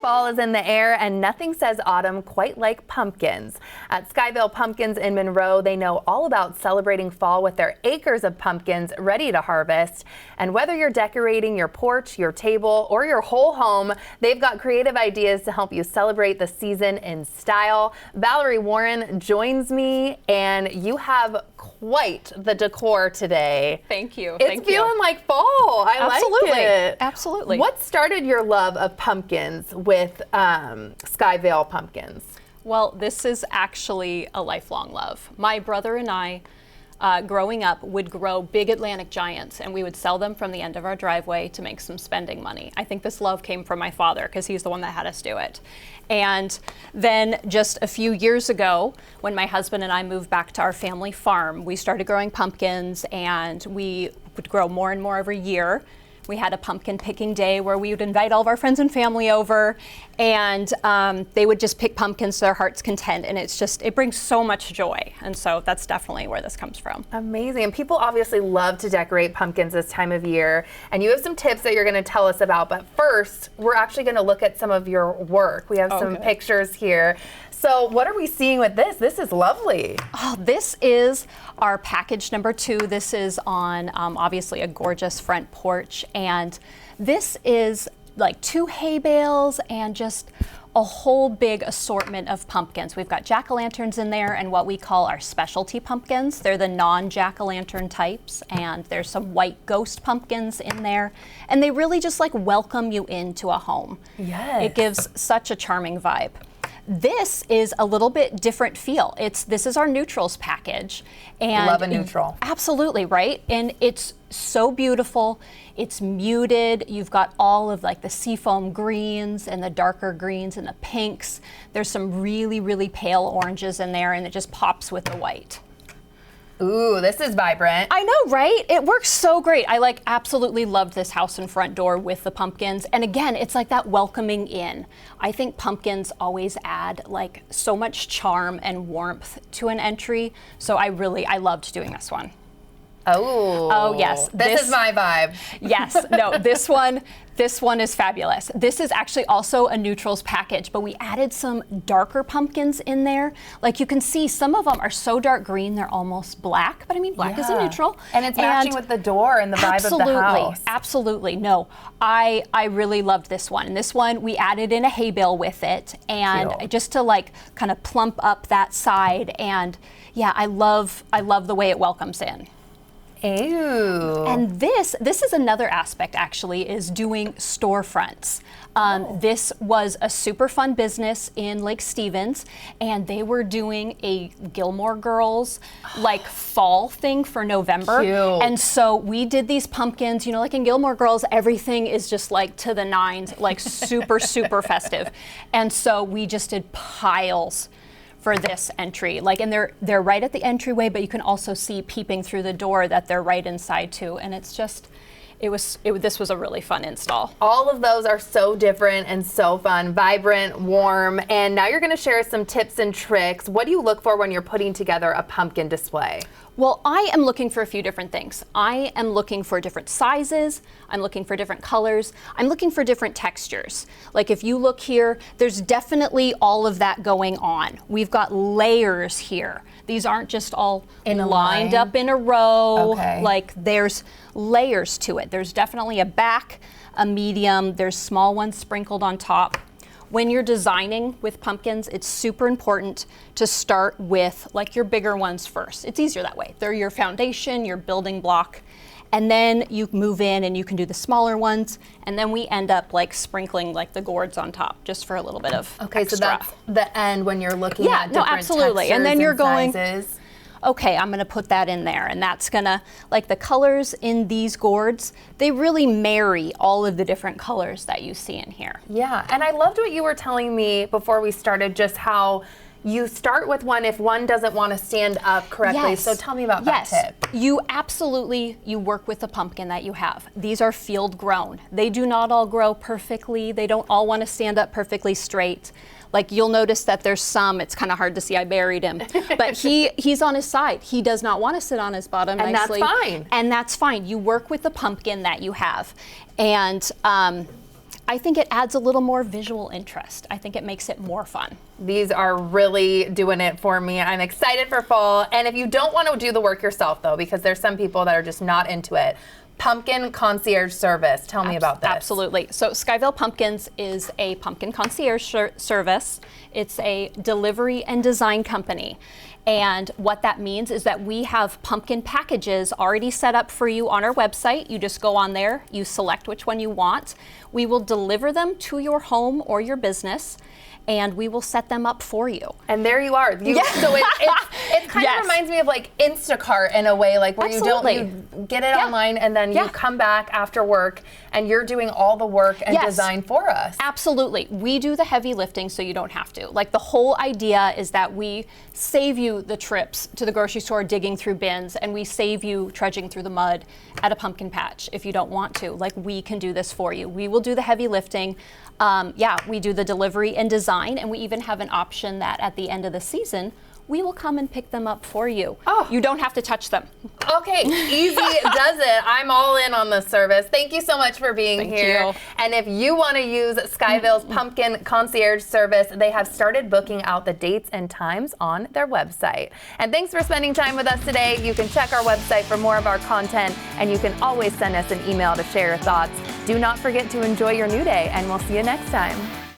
Fall is in the air and nothing says autumn quite like pumpkins. At Sky Vale Pumpkins in Monroe, they know all about celebrating fall with their acres of pumpkins ready to harvest. And whether you're decorating your porch, your table, or your whole home, they've got creative ideas to help you celebrate the season in style. Valerie Warren joins me, and you have quite the decor today. Thank you. It's feeling like fall. I like it. Absolutely. What started your love of pumpkins with Sky Vale Pumpkins? Well, this is actually a lifelong love. My brother and I, growing up, would grow big Atlantic giants, and we would sell them from the end of our driveway to make some spending money. I think this love came from my father because he's the one that had us do it. And then just a few years ago, when my husband and I moved back to our family farm, we started growing pumpkins, and we would grow more and more every year. We had a pumpkin picking day where we would invite all of our friends and family over, and they would just pick pumpkins to their heart's content, and it brings so much joy. And so that's definitely where this comes from. Amazing. And people obviously love to decorate pumpkins this time of year, and you have some tips that you're going to tell us about. But first, we're actually going to look at some of your work. We have some pictures here. So what are we seeing with this? This is lovely. Oh, this is our package number 2. This is on obviously a gorgeous front porch, and this is like 2 hay bales and just a whole big assortment of pumpkins. We've got jack-o'-lanterns in there and what we call our specialty pumpkins. They're the non-jack-o'-lantern types, and there's some white ghost pumpkins in there, and they really just like welcome you into a home. Yes. It gives such a charming vibe. This is a little bit different feel. This is our neutrals package. And love a neutral. Absolutely, right? And it's so beautiful. It's muted. You've got all of like the seafoam greens and the darker greens and the pinks. There's some really, really pale oranges in there, and it just pops with the white. Ooh, this is vibrant. I know, right? It works so great. I absolutely loved this house and front door with the pumpkins. And again, it's like that welcoming in. I think pumpkins always add like so much charm and warmth to an entry. So I loved doing this one. Oh yes. This is my vibe. Yes, no, this one is fabulous. This is actually also a neutrals package, but we added some darker pumpkins in there. Like you can see, some of them are so dark green, they're almost black, but I mean, black is a neutral. And it's matching with the door and the vibe of the house. Absolutely, no. I really loved this one. And this one, we added in a hay bale with it, and just to like kind of plump up that side. And yeah, I love the way it welcomes in. Ew. And this is another aspect, actually, is doing storefronts. This was a super fun business in Lake Stevens, and they were doing a Gilmore Girls like fall thing for November. Cute. And so we did these pumpkins, you know, like in Gilmore Girls, everything is just like to the nines, like super, super festive. And so we just did piles for this entry, and they're right at the entryway, but you can also see peeping through the door that they're right inside too, and it's just, this was a really fun install. All of those are so different and so fun, vibrant, warm, and now you're going to share some tips and tricks. What do you look for when you're putting together a pumpkin display? Well, I am looking for a few different things. I am looking for different sizes. I'm looking for different colors. I'm looking for different textures. Like if you look here, there's definitely all of that going on. We've got layers here. These aren't just all lined up in a row. Okay. Like there's layers to it. There's definitely a back, a medium, there's small ones sprinkled on top. When you're designing with pumpkins, it's super important to start with like your bigger ones first. It's easier that way. They're your foundation, your building block, and then you move in and you can do the smaller ones, and then we end up like sprinkling like the gourds on top just for a little bit of extra. So that's the end when you're looking at different absolutely. textures And then you're going, sizes. Okay, I'm gonna put that in there, and that's gonna, like the colors in these gourds, they really marry all of the different colors that you see in here. Yeah, and I loved what you were telling me before we started, just how you start with one if one doesn't want to stand up correctly. Yes. So tell me about that tip. You work with the pumpkin that you have. These are field grown. They do not all grow perfectly. They don't all want to stand up perfectly straight. Like you'll notice that there's some, it's kind of hard to see, I buried him, but he's on his side. He does not want to sit on his bottom nicely. And that's fine. And that's fine. You work with the pumpkin that you have. And I think it adds a little more visual interest. I think it makes it more fun. These are really doing it for me. I'm excited for fall. And if you don't want to do the work yourself, though, because there's some people that are just not into it, Pumpkin Concierge service. Tell me about this. Absolutely. So Sky Vale Pumpkins is a pumpkin concierge service. It's a delivery and design company. And what that means is that we have pumpkin packages already set up for you on our website. You just go on there, you select which one you want. We will deliver them to your home or your business, and we will set them up for you. And there you are. So it kind of reminds me of like Instacart in a way, like where you get it online and then you come back after work and you're doing all the work and design for us. Absolutely. We do the heavy lifting so you don't have to. Like the whole idea is that we save you the trips to the grocery store digging through bins, and we save you trudging through the mud at a pumpkin patch if you don't want to. Like, we can do this for you. We will do the heavy lifting. We do the delivery and design, and we even have an option that at the end of the season, we will come and pick them up for you. Oh. You don't have to touch them. Okay, easy does it. I'm all in on this service. Thank you so much for being here. Thank you. And if you want to use Sky Vale's Pumpkin Concierge service, they have started booking out the dates and times on their website. And thanks for spending time with us today. You can check our website for more of our content, and you can always send us an email to share your thoughts. Do not forget to enjoy your new day, and we'll see you next time.